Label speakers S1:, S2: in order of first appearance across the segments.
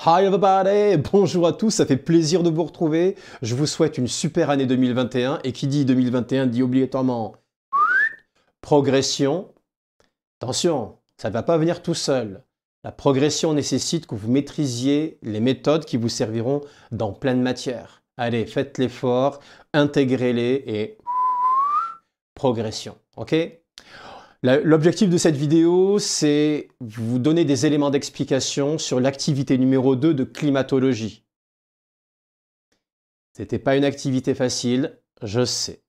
S1: Hi everybody, bonjour à tous, ça fait plaisir de vous retrouver. Je vous souhaite une super année 2021 et qui dit 2021 dit obligatoirement progression. Attention, ça ne va pas venir tout seul. La progression nécessite que vous maîtrisiez les méthodes qui vous serviront dans plein de matières. Allez, faites l'effort, intégrez-les et progression, ok? L'objectif de cette vidéo, c'est vous donner des éléments d'explication sur l'activité numéro 2 de climatologie. C'était pas une activité facile, je sais.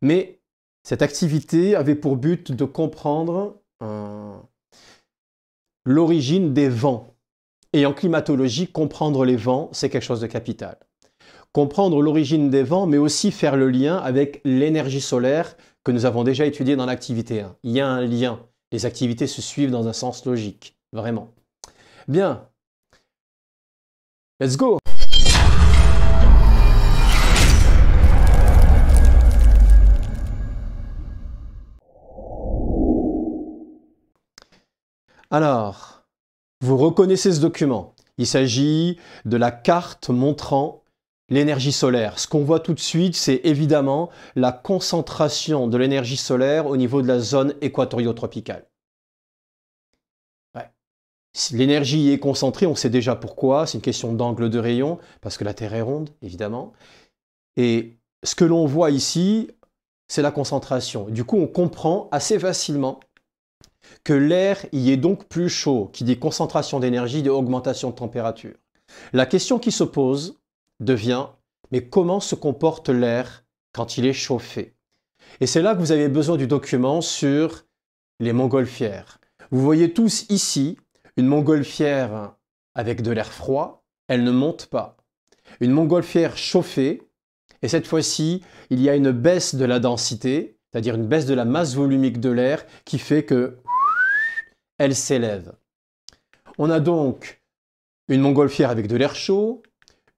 S1: Mais cette activité avait pour but de comprendre l'origine des vents. Et en climatologie, comprendre les vents, c'est quelque chose de capital. Comprendre l'origine des vents, mais aussi faire le lien avec l'énergie solaire que nous avons déjà étudié dans l'activité 1. Il y a un lien. Les activités se suivent dans un sens logique. Vraiment. Bien. Let's go! Alors, vous reconnaissez ce document. Il s'agit de la carte montrant l'énergie solaire. Ce qu'on voit tout de suite, c'est évidemment la concentration de l'énergie solaire au niveau de la zone équatoriotropicale. Ouais. Si l'énergie est concentrée, on sait déjà pourquoi. C'est une question d'angle de rayon, parce que la Terre est ronde, évidemment. Et ce que l'on voit ici, c'est la concentration. Du coup, on comprend assez facilement que l'air y est donc plus chaud, qui dit concentration d'énergie, dit augmentation de température. La question qui se pose devient, mais comment se comporte l'air quand il est chauffé? Et c'est là que vous avez besoin du document sur les montgolfières. Vous voyez tous ici une montgolfière avec de l'air froid, elle ne monte pas. Une montgolfière chauffée, et cette fois-ci, il y a une baisse de la densité, c'est-à-dire une baisse de la masse volumique de l'air qui fait que elle s'élève. On a donc une montgolfière avec de l'air chaud,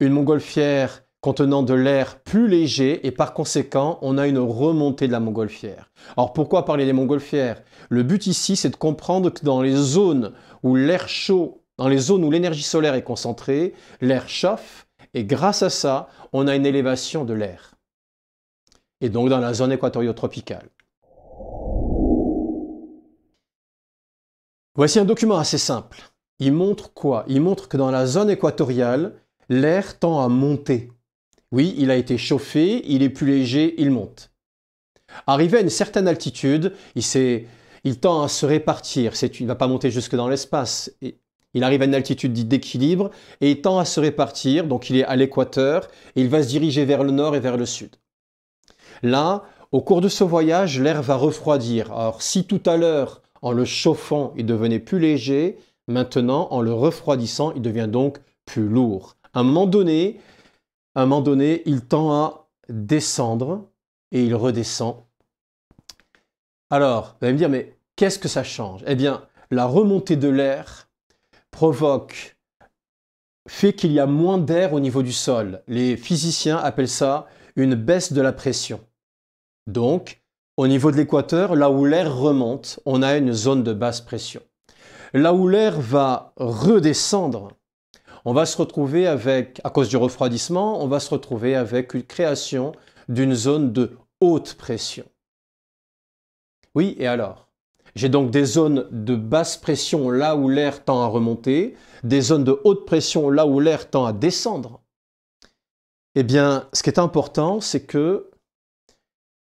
S1: une montgolfière contenant de l'air plus léger et par conséquent, on a une remontée de la montgolfière. Alors pourquoi parler des montgolfières? Le but ici, c'est de comprendre que dans les zones où l'air chaud, dans les zones où l'énergie solaire est concentrée, l'air chauffe et grâce à ça, on a une élévation de l'air. Et donc dans la zone équatoriotropicale. Voici un document assez simple. Il montre quoi? Il montre que dans la zone équatoriale, l'air tend à monter. Oui, il a été chauffé, il est plus léger, il monte. Arrivé à une certaine altitude, il tend à se répartir. Il ne va pas monter jusque dans l'espace. Il arrive à une altitude dite d'équilibre et il tend à se répartir, donc il est à l'équateur et il va se diriger vers le nord et vers le sud. Là, au cours de ce voyage, l'air va refroidir. Alors si tout à l'heure, en le chauffant, il devenait plus léger, maintenant, en le refroidissant, il devient donc plus lourd. À un moment donné, il tend à descendre et il redescend. Alors, vous allez me dire, mais qu'est-ce que ça change? Eh bien, la remontée de l'air fait qu'il y a moins d'air au niveau du sol. Les physiciens appellent ça une baisse de la pression. Donc, au niveau de l'équateur, là où l'air remonte, on a une zone de basse pression. Là où l'air va redescendre, on va se retrouver avec, à cause du refroidissement, on va se retrouver avec une création d'une zone de haute pression. Oui, et alors? J'ai donc des zones de basse pression là où l'air tend à remonter, des zones de haute pression là où l'air tend à descendre. Eh bien, ce qui est important, c'est que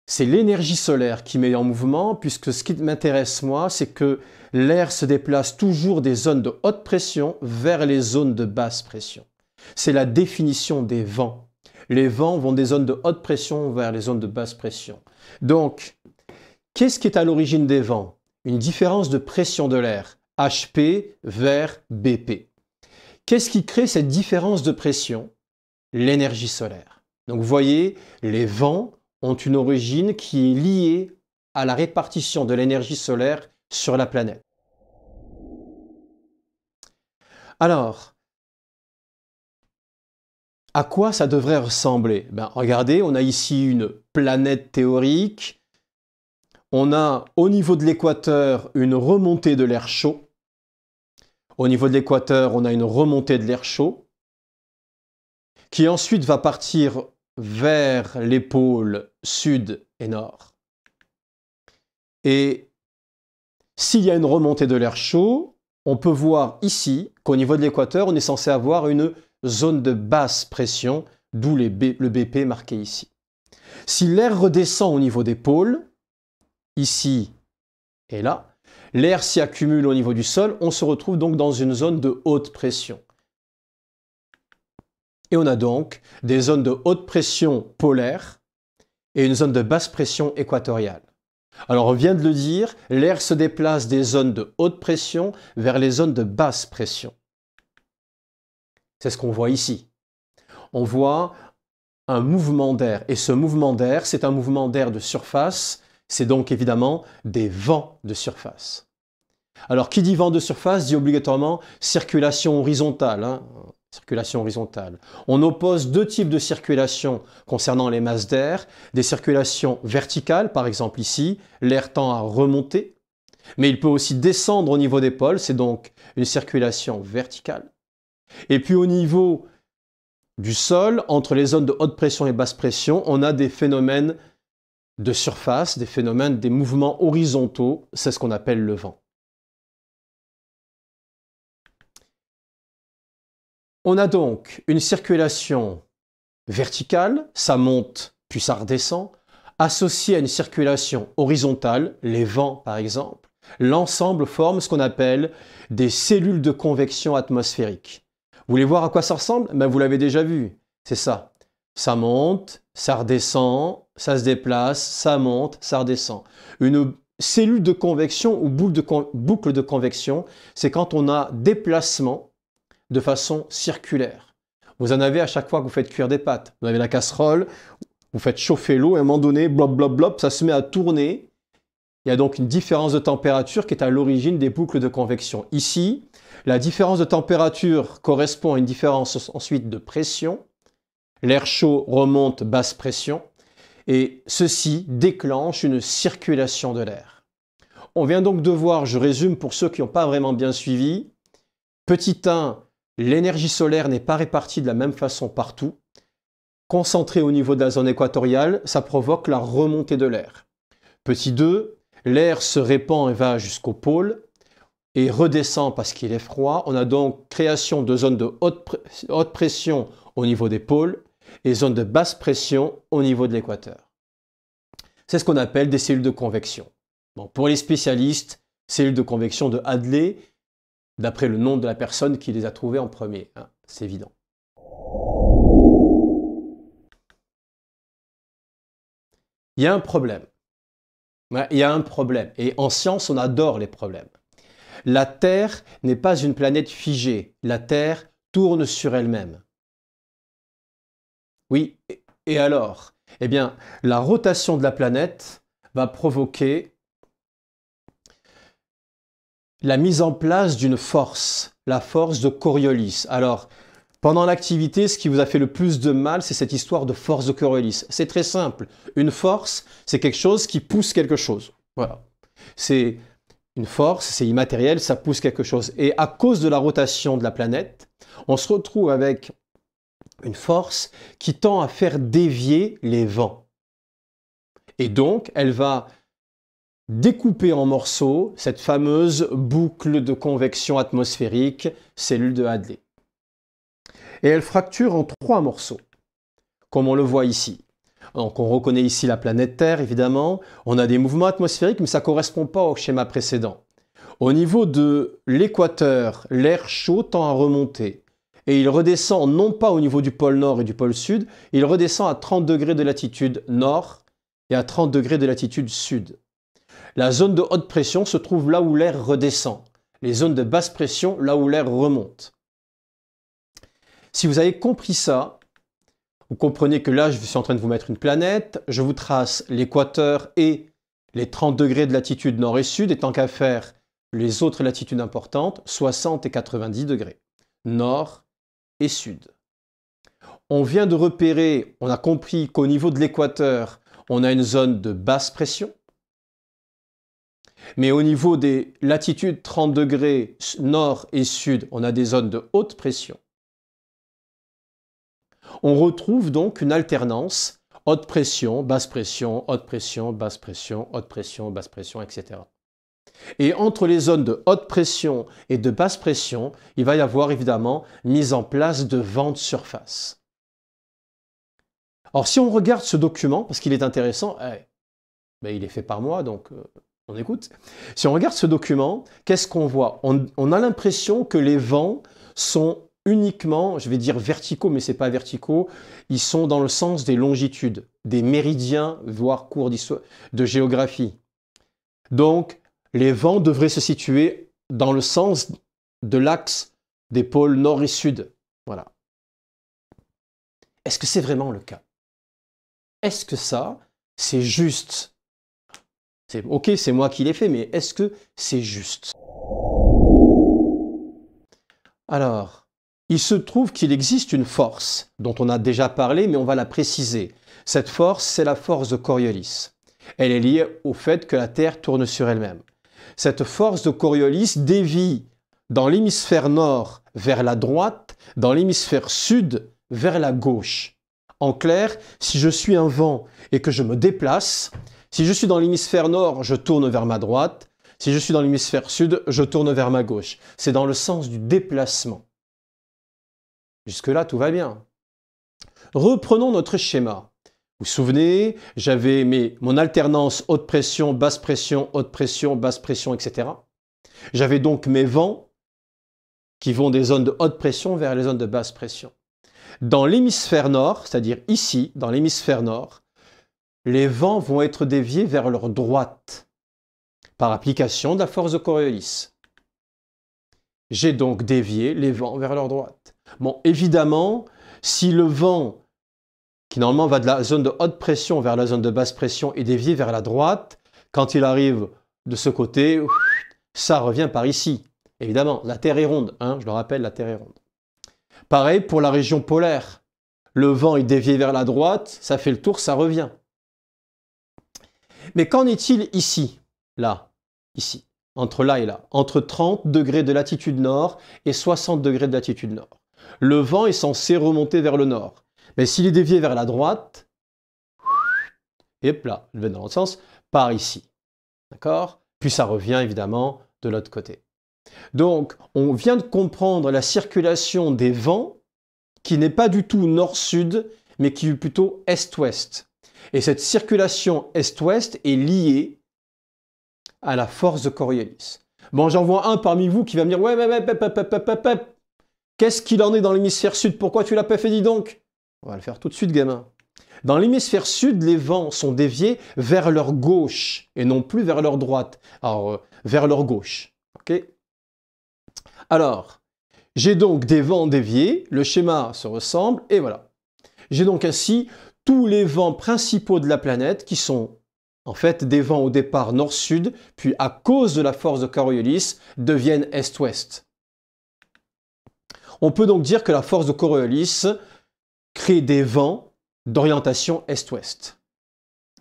S1: c'est l'énergie solaire qui met en mouvement, puisque ce qui m'intéresse moi, c'est que l'air se déplace toujours des zones de haute pression vers les zones de basse pression. C'est la définition des vents. Les vents vont des zones de haute pression vers les zones de basse pression. Donc, qu'est-ce qui est à l'origine des vents? Une différence de pression de l'air, HP vers BP. Qu'est-ce qui crée cette différence de pression? L'énergie solaire. Donc vous voyez, les vents ont une origine qui est liée à la répartition de l'énergie solaire sur la planète. Alors, à quoi ça devrait ressembler? Regardez, on a ici une planète théorique. On a au niveau de l'équateur une remontée de l'air chaud. Au niveau de l'équateur, on a une remontée de l'air chaud qui ensuite va partir vers les pôles sud et nord. Et s'il y a une remontée de l'air chaud, on peut voir ici qu'au niveau de l'équateur, on est censé avoir une zone de basse pression, d'où le BP marqué ici. Si l'air redescend au niveau des pôles, ici et là, l'air s'y accumule au niveau du sol, on se retrouve donc dans une zone de haute pression. Et on a donc des zones de haute pression polaire et une zone de basse pression équatoriale. Alors on vient de le dire, l'air se déplace des zones de haute pression vers les zones de basse pression. C'est ce qu'on voit ici. On voit un mouvement d'air, et ce mouvement d'air, c'est un mouvement d'air de surface, c'est donc évidemment des vents de surface. Alors qui dit vent de surface dit obligatoirement circulation horizontale. Circulation horizontale. On oppose deux types de circulation concernant les masses d'air. Des circulations verticales, par exemple ici, l'air tend à remonter, mais il peut aussi descendre au niveau des pôles, c'est donc une circulation verticale. Et puis au niveau du sol, entre les zones de haute pression et basse pression, on a des phénomènes de surface, des mouvements horizontaux, c'est ce qu'on appelle le vent. On a donc une circulation verticale, ça monte puis ça redescend, associée à une circulation horizontale, les vents par exemple. L'ensemble forme ce qu'on appelle des cellules de convection atmosphérique. Vous voulez voir à quoi ça ressemble? Ben, vous l'avez déjà vu, c'est ça. Ça monte, ça redescend, ça se déplace, ça monte, ça redescend. Une cellule de convection ou boucle de convection, c'est quand on a déplacement de façon circulaire. Vous en avez à chaque fois que vous faites cuire des pâtes. Vous avez la casserole, vous faites chauffer l'eau et à un moment donné, blop, blop, blop, ça se met à tourner. Il y a donc une différence de température qui est à l'origine des boucles de convection. Ici, la différence de température correspond à une différence ensuite de pression. L'air chaud remonte basse pression et ceci déclenche une circulation de l'air. On vient donc de voir, je résume pour ceux qui n'ont pas vraiment bien suivi, petit 1, l'énergie solaire n'est pas répartie de la même façon partout. Concentrée au niveau de la zone équatoriale, ça provoque la remontée de l'air. Petit 2, l'air se répand et va jusqu'au pôle et redescend parce qu'il est froid. On a donc création de zones de haute pression au niveau des pôles et zones de basse pression au niveau de l'équateur. C'est ce qu'on appelle des cellules de convection. Bon, pour les spécialistes, cellules de convection de Hadley, d'après le nom de la personne qui les a trouvées en premier, c'est évident. Il y a un problème. Il y a un problème. Et en science, on adore les problèmes. La Terre n'est pas une planète figée. La Terre tourne sur elle-même. Oui, et alors? Eh bien, la rotation de la planète va provoquer la mise en place d'une force, la force de Coriolis. Alors, pendant l'activité, ce qui vous a fait le plus de mal, c'est cette histoire de force de Coriolis. C'est très simple. Une force, c'est quelque chose qui pousse quelque chose. Voilà. C'est une force, c'est immatériel, ça pousse quelque chose. Et à cause de la rotation de la planète, on se retrouve avec une force qui tend à faire dévier les vents. Et donc, elle va découper en morceaux cette fameuse boucle de convection atmosphérique, cellule de Hadley. Et elle fracture en 3 morceaux, comme on le voit ici. Donc on reconnaît ici la planète Terre, évidemment. On a des mouvements atmosphériques, mais ça ne correspond pas au schéma précédent. Au niveau de l'équateur, l'air chaud tend à remonter. Et il redescend non pas au niveau du pôle nord et du pôle sud, il redescend à 30 degrés de latitude nord et à 30 degrés de latitude sud. La zone de haute pression se trouve là où l'air redescend. Les zones de basse pression, là où l'air remonte. Si vous avez compris ça, vous comprenez que là, je suis en train de vous mettre une planète, je vous trace l'équateur et les 30 degrés de latitude nord et sud, et tant qu'à faire les autres latitudes importantes, 60 et 90 degrés, nord et sud. On vient de repérer, on a compris qu'au niveau de l'équateur, on a une zone de basse pression. Mais au niveau des latitudes 30 degrés nord et sud, on a des zones de haute pression. On retrouve donc une alternance haute pression, basse pression, haute pression, basse pression, haute pression, basse pression, etc. Et entre les zones de haute pression et de basse pression, il va y avoir évidemment mise en place de vents de surface. Alors si on regarde ce document, parce qu'il est intéressant, il est fait par moi, donc on écoute. Si on regarde ce document, qu'est-ce qu'on voit? On a l'impression que les vents sont uniquement, je vais dire verticaux, mais ce n'est pas verticaux, ils sont dans le sens des longitudes, des méridiens, voire cours de géographie. Donc, les vents devraient se situer dans le sens de l'axe des pôles nord et sud. Voilà. Est-ce que c'est vraiment le cas? Est-ce que ça, c'est juste? Ok, c'est moi qui l'ai fait, mais est-ce que c'est juste? Alors, il se trouve qu'il existe une force dont on a déjà parlé, mais on va la préciser. Cette force, c'est la force de Coriolis. Elle est liée au fait que la Terre tourne sur elle-même. Cette force de Coriolis dévie dans l'hémisphère nord vers la droite, dans l'hémisphère sud vers la gauche. En clair, si je suis un vent et que je me déplace, si je suis dans l'hémisphère nord, je tourne vers ma droite. Si je suis dans l'hémisphère sud, je tourne vers ma gauche. C'est dans le sens du déplacement. Jusque-là, tout va bien. Reprenons notre schéma. Vous vous souvenez, j'avais mon alternance haute pression, basse pression, basse pression, etc. J'avais donc mes vents qui vont des zones de haute pression vers les zones de basse pression. Dans l'hémisphère nord, c'est-à-dire ici, dans l'hémisphère nord, les vents vont être déviés vers leur droite par application de la force de Coriolis. J'ai donc dévié les vents vers leur droite. Bon, évidemment, si le vent qui normalement va de la zone de haute pression vers la zone de basse pression est dévié vers la droite, quand il arrive de ce côté, ça revient par ici. Évidemment, la Terre est ronde, hein, je le rappelle, la Terre est ronde. Pareil pour la région polaire. Le vent est dévié vers la droite, ça fait le tour, ça revient. Mais qu'en est-il ici? Là, ici, entre là et là, entre 30 degrés de latitude nord et 60 degrés de latitude nord. Le vent est censé remonter vers le nord. Mais s'il est dévié vers la droite, et hop là, je vais dans l'autre sens, par ici. D'accord? Puis ça revient évidemment de l'autre côté. Donc, on vient de comprendre la circulation des vents qui n'est pas du tout nord-sud, mais qui est plutôt est-ouest. Et cette circulation est-ouest est liée à la force de Coriolis. Bon, j'en vois un parmi vous qui va me dire « Ouais, qu'est-ce qu'il en est dans l'hémisphère sud? Pourquoi tu l'as pas fait, dis donc ?» On va le faire tout de suite, gamin. Dans l'hémisphère sud, les vents sont déviés vers leur gauche et non plus vers leur droite. Alors, vers leur gauche. Ok? Alors, j'ai donc des vents déviés, le schéma se ressemble, et voilà. J'ai donc ainsi tous les vents principaux de la planète qui sont en fait des vents au départ nord-sud, puis à cause de la force de Coriolis, deviennent est-ouest. On peut donc dire que la force de Coriolis crée des vents d'orientation est-ouest.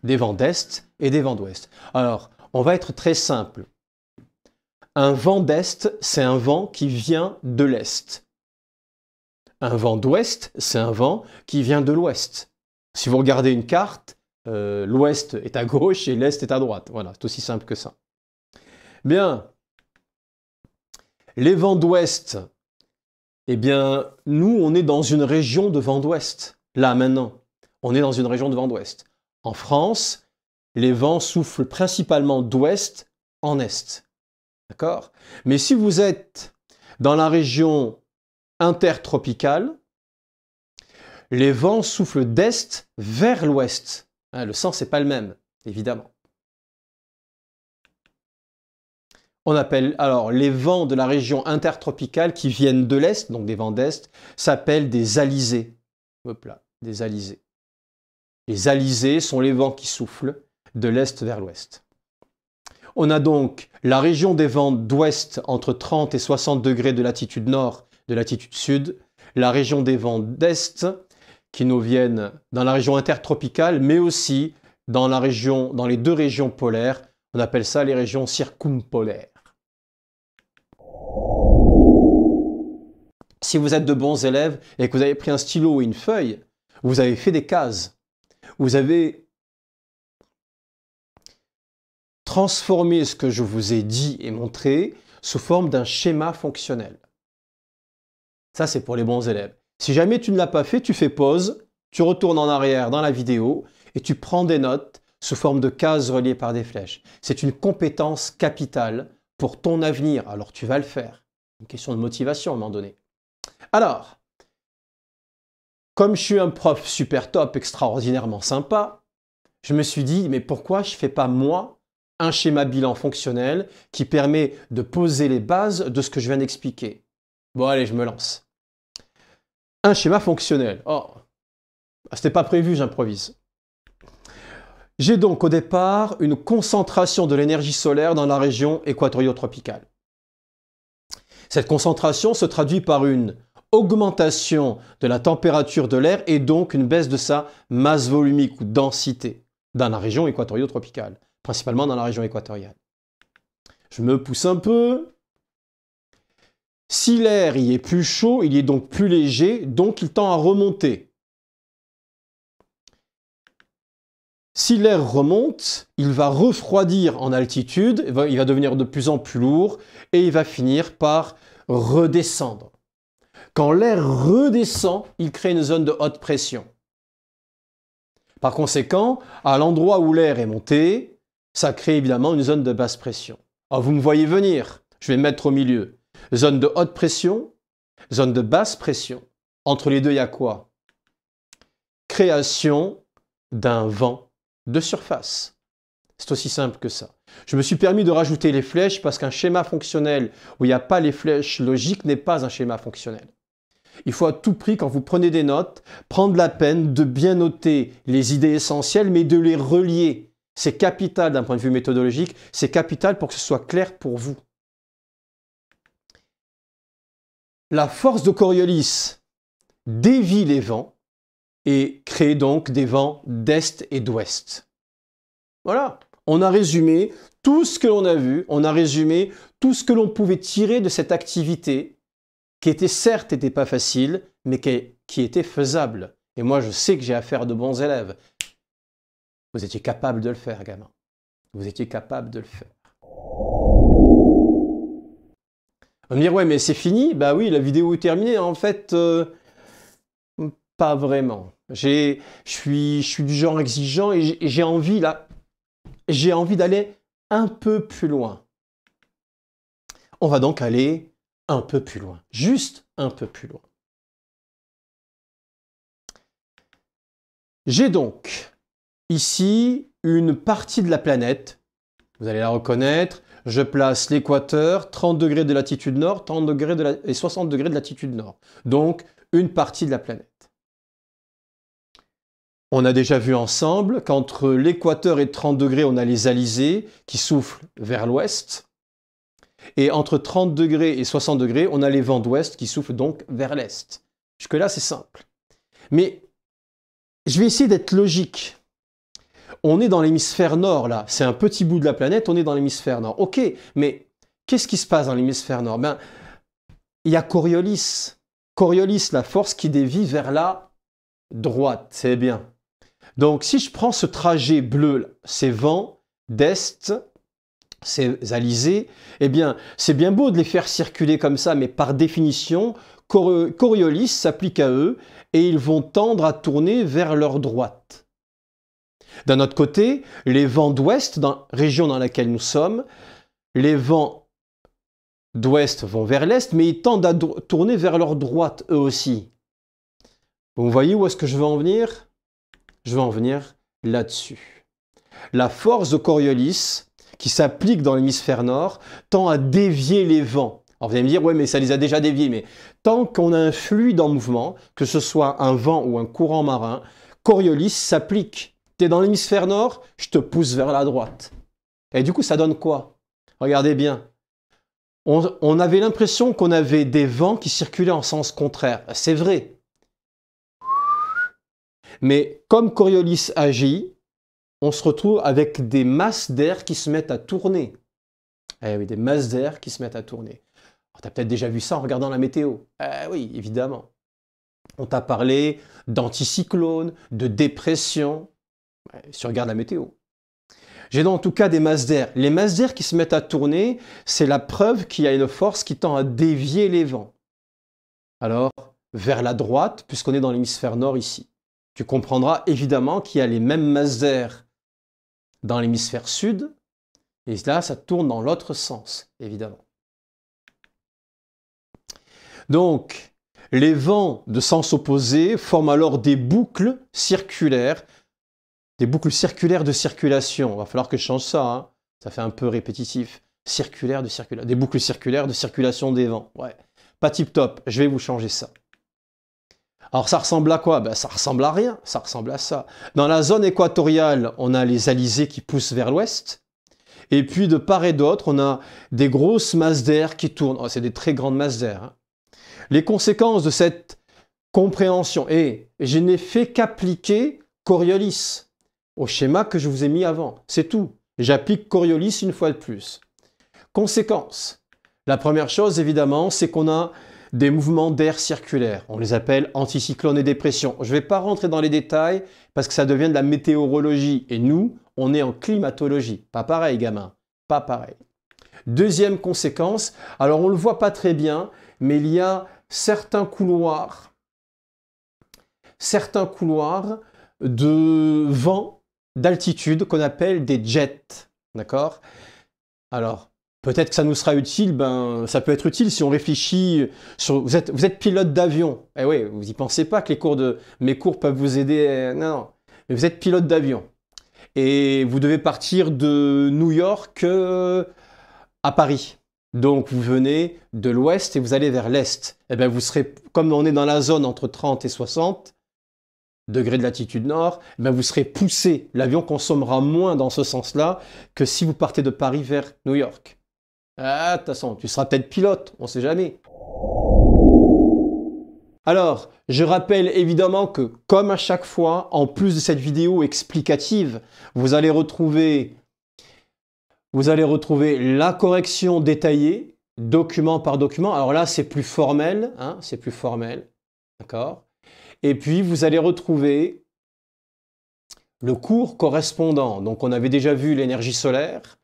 S1: Des vents d'est et des vents d'ouest. Alors, on va être très simple. Un vent d'est, c'est un vent qui vient de l'est. Un vent d'ouest, c'est un vent qui vient de l'ouest. Si vous regardez une carte, l'ouest est à gauche et l'est est à droite. Voilà, c'est aussi simple que ça. Bien, les vents d'ouest, eh bien, nous, on est dans une région de vent d'ouest. Là, maintenant, on est dans une région de vent d'ouest. En France, les vents soufflent principalement d'ouest en est. D'accord? Mais si vous êtes dans la région intertropicale, les vents soufflent d'est vers l'ouest. Le sens n'est pas le même, évidemment. On appelle alors les vents de la région intertropicale qui viennent de l'est, donc des vents d'est, s'appellent des alizés. Hop là, des alizés. Les alizés sont les vents qui soufflent de l'est vers l'ouest. On a donc la région des vents d'ouest entre 30 et 60 degrés de latitude nord, de latitude sud, la région des vents d'est qui nous viennent dans la région intertropicale, mais aussi dans les deux régions polaires. On appelle ça les régions circumpolaires. Si vous êtes de bons élèves et que vous avez pris un stylo et une feuille, vous avez fait des cases. Vous avez transformé ce que je vous ai dit et montré sous forme d'un schéma fonctionnel. Ça, c'est pour les bons élèves. Si jamais tu ne l'as pas fait, tu fais pause, tu retournes en arrière dans la vidéo et tu prends des notes sous forme de cases reliées par des flèches. C'est une compétence capitale pour ton avenir. Alors tu vas le faire. Une question de motivation à un moment donné. Alors, comme je suis un prof super top, extraordinairement sympa, je me suis dit, mais pourquoi je ne fais pas moi un schéma bilan fonctionnel qui permet de poser les bases de ce que je viens d'expliquer? Bon, allez, je me lance. Un schéma fonctionnel. Oh, c'était pas prévu, j'improvise. J'ai donc au départ une concentration de l'énergie solaire dans la région équatorio-tropicale. Cette concentration se traduit par une augmentation de la température de l'air et donc une baisse de sa masse volumique ou densité dans la région équatorio-tropicale, principalement dans la région équatoriale. Je me pousse un peu. Si l'air y est plus chaud, il est donc plus léger, donc il tend à remonter. Si l'air remonte, il va refroidir en altitude, il va devenir de plus en plus lourd et il va finir par redescendre. Quand l'air redescend, il crée une zone de haute pression. Par conséquent, à l'endroit où l'air est monté, ça crée évidemment une zone de basse pression. Alors vous me voyez venir, je vais me mettre au milieu. Zone de haute pression, zone de basse pression. Entre les deux, il y a quoi? Création d'un vent de surface. C'est aussi simple que ça. Je me suis permis de rajouter les flèches parce qu'un schéma fonctionnel où il n'y a pas les flèches logiques n'est pas un schéma fonctionnel. Il faut à tout prix, quand vous prenez des notes, prendre la peine de bien noter les idées essentielles, mais de les relier. C'est capital d'un point de vue méthodologique, c'est capital pour que ce soit clair pour vous. La force de Coriolis dévie les vents et crée donc des vents d'est et d'ouest. Voilà, on a résumé tout ce que l'on a vu, on a résumé tout ce que l'on pouvait tirer de cette activité qui était certes n'était pas facile, mais qui était faisable. Et moi, je sais que j'ai affaire de bons élèves. Vous étiez capable de le faire, gamin. Vous étiez capable de le faire. On va me dire, ouais, mais c'est fini? Bah oui, la vidéo est terminée. En fait, pas vraiment. Je suis du genre exigeant et j'ai envie d'aller un peu plus loin. On va donc aller un peu plus loin, juste un peu plus loin. J'ai donc ici une partie de la planète, vous allez la reconnaître, je place l'équateur, 30 degrés de latitude nord, 30 degrés et 60 degrés de latitude nord. Donc, une partie de la planète. On a déjà vu ensemble qu'entre l'équateur et 30 degrés, on a les alizés qui soufflent vers l'ouest. Et entre 30 degrés et 60 degrés, on a les vents d'ouest qui soufflent donc vers l'est. Jusque-là, c'est simple. Mais je vais essayer d'être logique. On est dans l'hémisphère nord, là. C'est un petit bout de la planète, on est dans l'hémisphère nord. Ok, mais qu'est-ce qui se passe dans l'hémisphère nord? Ben, il y a Coriolis. Coriolis, la force qui dévie vers la droite. C'est bien. Donc, si je prends ce trajet bleu, ces vents d'est, ces alizés, eh bien, c'est bien beau de les faire circuler comme ça, mais par définition, Coriolis s'applique à eux et ils vont tendre à tourner vers leur droite. D'un autre côté, les vents d'ouest, dans la région dans laquelle nous sommes, les vents d'ouest vont vers l'est, mais ils tendent à tourner vers leur droite eux aussi. Vous voyez où est-ce que je veux en venir? Je veux en venir là-dessus. La force de Coriolis, qui s'applique dans l'hémisphère nord, tend à dévier les vents. Alors vous allez me dire, ouais, mais ça les a déjà déviés. Mais tant qu'on a un fluide en mouvement, que ce soit un vent ou un courant marin, Coriolis s'applique. Tu es dans l'hémisphère nord, je te pousse vers la droite. Et du coup, ça donne quoi? Regardez bien. On avait l'impression qu'on avait des vents qui circulaient en sens contraire. C'est vrai. Mais comme Coriolis agit, on se retrouve avec des masses d'air qui se mettent à tourner. Eh oui, des masses d'air qui se mettent à tourner. Tu as peut-être déjà vu ça en regardant la météo. Eh oui, évidemment. On t'a parlé d'anticyclone, de dépression. Ouais, si tu regardes la météo. J'ai donc en tout cas des masses d'air. Les masses d'air qui se mettent à tourner, c'est la preuve qu'il y a une force qui tend à dévier les vents. Alors, vers la droite, puisqu'on est dans l'hémisphère nord ici. Tu comprendras évidemment qu'il y a les mêmes masses d'air dans l'hémisphère sud, et là, ça tourne dans l'autre sens, évidemment. Donc, les vents de sens opposé forment alors des boucles circulaires de circulation. Il va falloir que je change ça, hein. Ça fait un peu répétitif. Des boucles circulaires de circulation des vents. Ouais. Pas tip top, je vais vous changer ça. Alors ça ressemble à quoi? Ben, ça ressemble à rien, ça ressemble à ça. Dans la zone équatoriale, on a les alizés qui poussent vers l'ouest. Et puis de part et d'autre, on a des grosses masses d'air qui tournent. Oh, c'est des très grandes masses d'air, hein. Les conséquences de cette compréhension, et je n'ai fait qu'appliquer Coriolis au schéma que je vous ai mis avant. C'est tout. J'applique Coriolis une fois de plus. Conséquences. La première chose, évidemment, c'est qu'on a des mouvements d'air circulaires. On les appelle anticyclones et dépressions. Je ne vais pas rentrer dans les détails parce que ça devient de la météorologie. Et nous, on est en climatologie. Pas pareil, gamin. Pas pareil. Deuxième conséquence, alors on ne le voit pas très bien, mais il y a certains couloirs de vent d'altitude qu'on appelle des jets. D'accord? Alors, peut-être que ça nous sera utile, ça peut être utile si on réfléchit sur... Vous êtes pilote d'avion. Eh oui, vous n'y pensez pas que mes cours peuvent vous aider. Non, non. Mais vous êtes pilote d'avion. Et vous devez partir de New York à Paris. Donc vous venez de l'ouest et vous allez vers l'est. Eh bien vous serez, comme on est dans la zone entre 30 et 60 degrés de latitude nord, eh bien vous serez poussé. L'avion consommera moins dans ce sens-là que si vous partez de Paris vers New York. Ah, de toute façon, tu seras peut-être pilote, on ne sait jamais. Alors, je rappelle évidemment que, comme à chaque fois, en plus de cette vidéo explicative, vous allez retrouver la correction détaillée, document par document. Alors là, c'est plus formel, hein, c'est plus formel, d'accord? Et puis, vous allez retrouver le cours correspondant. Donc, on avait déjà vu l'énergie solaire.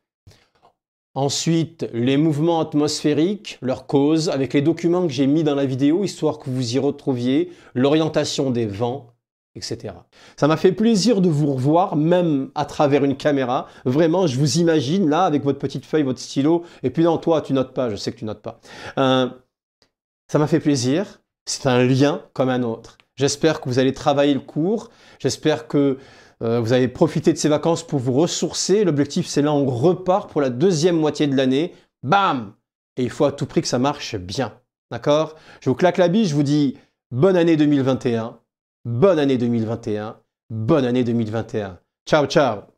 S1: Ensuite, les mouvements atmosphériques, leurs causes, avec les documents que j'ai mis dans la vidéo, histoire que vous y retrouviez l'orientation des vents, etc. Ça m'a fait plaisir de vous revoir, même à travers une caméra. Vraiment, je vous imagine là, avec votre petite feuille, votre stylo. Et puis non, toi, tu notes pas, je sais que tu notes pas. Ça m'a fait plaisir. C'est un lien comme un autre. J'espère que vous allez travailler le cours. J'espère que vous avez profité de ces vacances pour vous ressourcer. L'objectif, c'est là, on repart pour la deuxième moitié de l'année. Bam! Et il faut à tout prix que ça marche bien. D'accord? Je vous claque la bise, je vous dis bonne année 2021. Bonne année 2021. Bonne année 2021. Ciao, ciao!